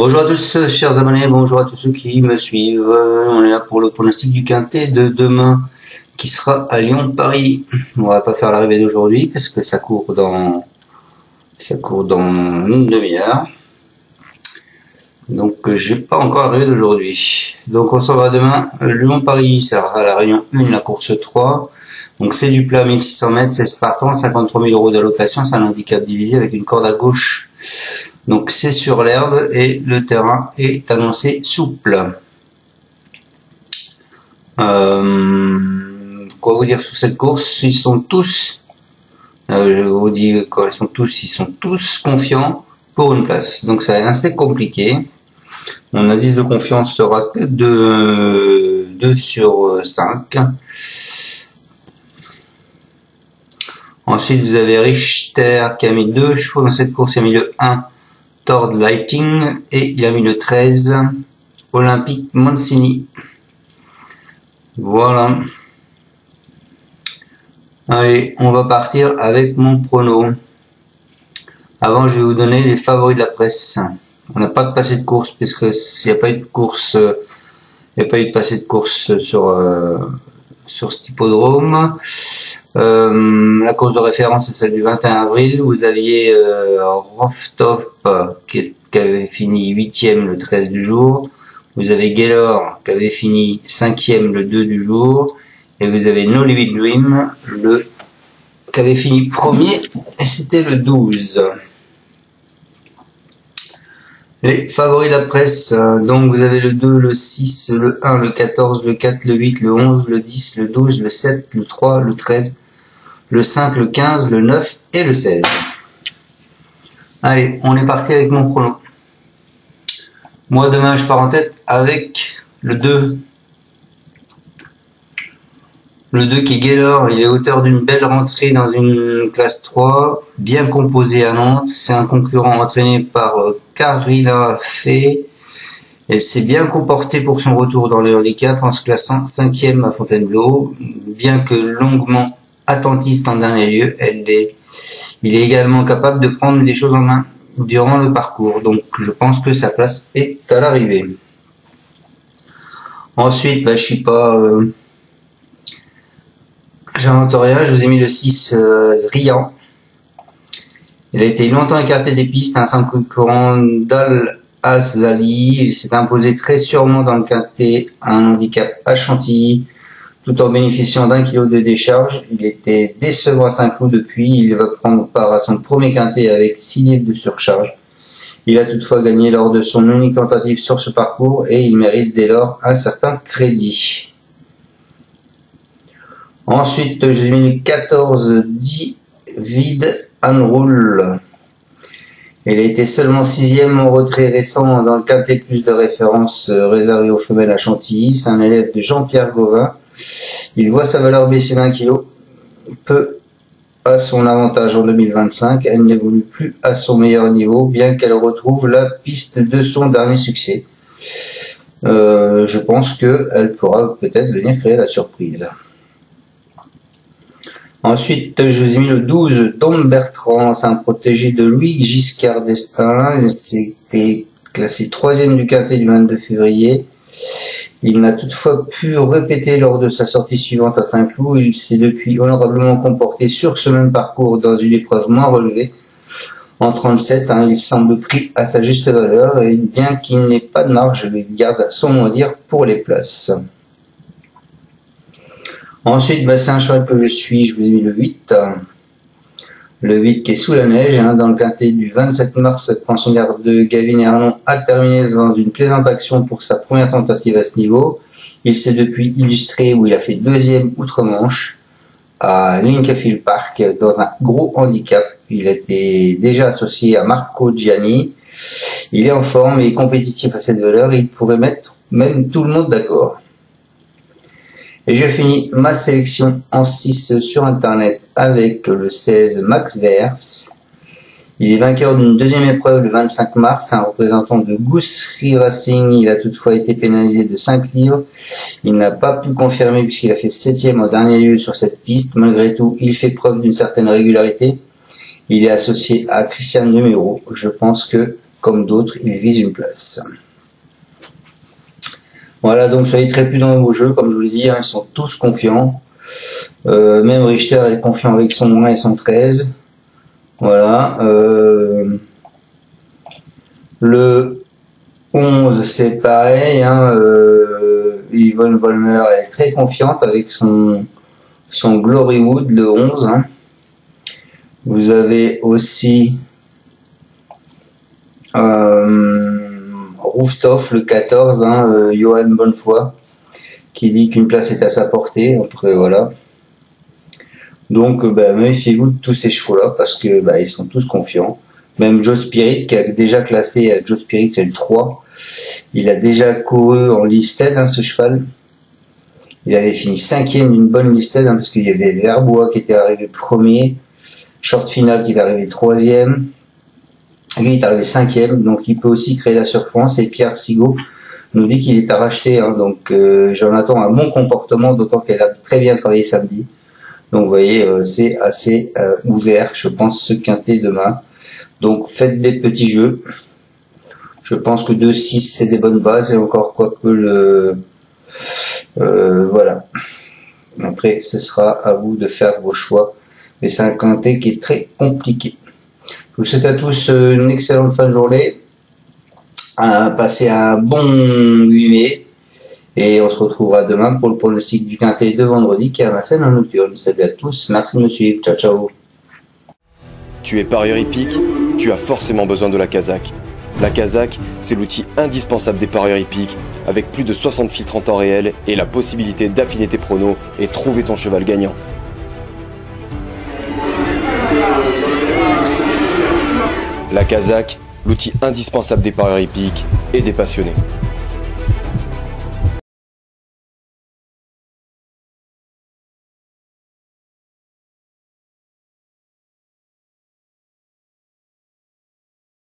Bonjour à tous, chers abonnés, bonjour à tous ceux qui me suivent. On est là pour le pronostic du quintet de demain qui sera à Lyon-Paris. On va pas faire l'arrivée d'aujourd'hui parce que ça court dans une demi-heure. Donc j'ai pas encore l'arrivée d'aujourd'hui. Donc on s'en va demain. Lyon-Paris, ça sera la réunion 1, la course 3. Donc c'est du plat 1600 mètres, c'est Spartan, 53 000 € d'allocation, c'est un handicap divisé avec une corde à gauche. Donc c'est sur l'herbe et le terrain est annoncé souple. Quoi vous dire sur cette course? Ils sont tous, je vous dis quoi, ils sont tous confiants pour une place. Donc ça va être assez compliqué. Mon indice de confiance sera que de 2 sur 5. Ensuite vous avez Richter qui a mis 2 chevaux dans cette course, il a mis le 1. Tord Lighting et il a mis le 13 Olympique Mancini. Voilà. Allez, on va partir avec mon prono. Avant, je vais vous donner les favoris de la presse. On n'a pas de passé de course puisque s'il n'y a pas eu de course, il n'y a pas eu de passé de course sur cet hippodrome. La course de référence c'est celle du 21 avril. Vous aviez Roftop qui avait fini 8e le 13 du jour. Vous avez Gaylor qui avait fini 5e le 2 du jour. Et vous avez No Limit Dream qui avait fini 1er et c'était le 12. Les favoris de la presse, donc vous avez le 2, le 6, le 1, le 14, le 4, le 8, le 11, le 10, le 12, le 7, le 3, le 13, le 5, le 15, le 9 et le 16. Allez, on est parti avec mon prono. Moi demain je pars en tête avec le 2. Le 2 qui est Gaylor, il est auteur d'une belle rentrée dans une classe 3, bien composée à Nantes. C'est un concurrent entraîné par Carilla Fay. Elle s'est bien comportée pour son retour dans le handicap en se classant 5e à Fontainebleau. Bien que longuement attentiste en dernier lieu, il est également capable de prendre les choses en main durant le parcours. Donc je pense que sa place est à l'arrivée. Ensuite, je suis pas... j'invente rien, je vous ai mis le 6 Zrian. Il a été longtemps écarté des pistes, sans concurrent d'Al Al-Zali. Il s'est imposé très sûrement dans le quintet, un handicap à Chantilly, tout en bénéficiant d'1 kg de décharge. Il était décevant à Saint-Cloud depuis. Il va prendre part à son premier quintet avec 6 livres de surcharge. Il a toutefois gagné lors de son unique tentative sur ce parcours et il mérite dès lors un certain crédit. Ensuite, je vous ai mis le 14 David Unruh. Il a été seulement 6e au retrait récent dans le quintet plus de référence réservé aux femelles à Chantilly. C'est un élève de Jean-Pierre Gauvin. Il voit sa valeur baisser d'1 kg. Peu à son avantage en 2025. Elle n'évolue plus à son meilleur niveau, bien qu'elle retrouve la piste de son dernier succès. Je pense qu'elle pourra peut-être venir créer la surprise. Ensuite, je vous ai mis le 12, Dom Bertrand, c'est un protégé de Louis Giscard d'Estaing. Il s'était classé 3e du quintet du 22 février. Il n'a toutefois pu répéter lors de sa sortie suivante à Saint-Cloud. Il s'est depuis honorablement comporté sur ce même parcours dans une épreuve moins relevée. En 37, il semble pris à sa juste valeur et bien qu'il n'ait pas de marge, il garde son mot à dire pour les places. Ensuite, c'est un cheval que je suis, je vous ai mis le 8. Le 8 qui est sous la neige, dans le quintet du 27 mars, pensionnaire de Gavin Hernon a terminé dans une plaisante action pour sa première tentative à ce niveau. Il s'est depuis illustré où il a fait 2e outre-Manche à Lincolnfield Park dans un gros handicap. Il était déjà associé à Marco Gianni. Il est en forme et compétitif à cette valeur. Il pourrait mettre même tout le monde d'accord. Et je finis ma sélection en 6 sur internet avec le 16 Max Vers. Il est vainqueur d'une 2e épreuve le 25 mars, un représentant de Goosery Racing. Il a toutefois été pénalisé de 5 livres. Il n'a pas pu confirmer puisqu'il a fait 7e au dernier lieu sur cette piste. Malgré tout, il fait preuve d'une certaine régularité. Il est associé à Christian Numero. Je pense que comme d'autres, il vise une place. Voilà, donc soyez très prudents dans vos jeux, comme je vous l'ai dit, hein, ils sont tous confiants. Même Richter est confiant avec son 1 et son 13. Voilà. Le 11, c'est pareil. Hein, Yvonne Volmer est très confiante avec son Glorywood, le 11. Hein. Vous avez aussi Roustoff, le 14, hein, Johan Bonnefoy, qui dit qu'une place est à sa portée. Après, voilà. Donc, méfiez-vous de tous ces chevaux-là, parce que ils sont tous confiants. Même Joe Spirit, qui a déjà classé, Joe Spirit, c'est le 3. Il a déjà couru en listed, hein, ce cheval. Il avait fini 5e d'une bonne listed, hein, parce qu'il y avait Verbois qui était arrivé premier, Short Final qui est arrivé 3e. Lui, il est arrivé 5e, donc il peut aussi créer la surprise. Et Pierre Sigaud nous dit qu'il est à racheter, hein, donc j'en attends un bon comportement, d'autant qu'elle a très bien travaillé samedi. Donc vous voyez, c'est assez ouvert, je pense, ce quintet demain. Donc faites des petits jeux. Je pense que 2-6 c'est des bonnes bases, et encore quoi que voilà. Après, ce sera à vous de faire vos choix. Mais c'est un quintet qui est très compliqué. Je vous souhaite à tous une excellente fin de journée. Passez un bon 8 mai. Et on se retrouvera demain pour le pronostic du quintet de vendredi qui est à Vincennes en nocturne. Salut à tous, merci de me suivre. Ciao, ciao. Tu es parieur hippique, tu as forcément besoin de la Kazakh. La Kazakh, c'est l'outil indispensable des parieurs hippiques, avec plus de 60 filtres en temps réel et la possibilité d'affiner tes pronos et trouver ton cheval gagnant. La Kazakh, l'outil indispensable des parieurs hippiques et des passionnés.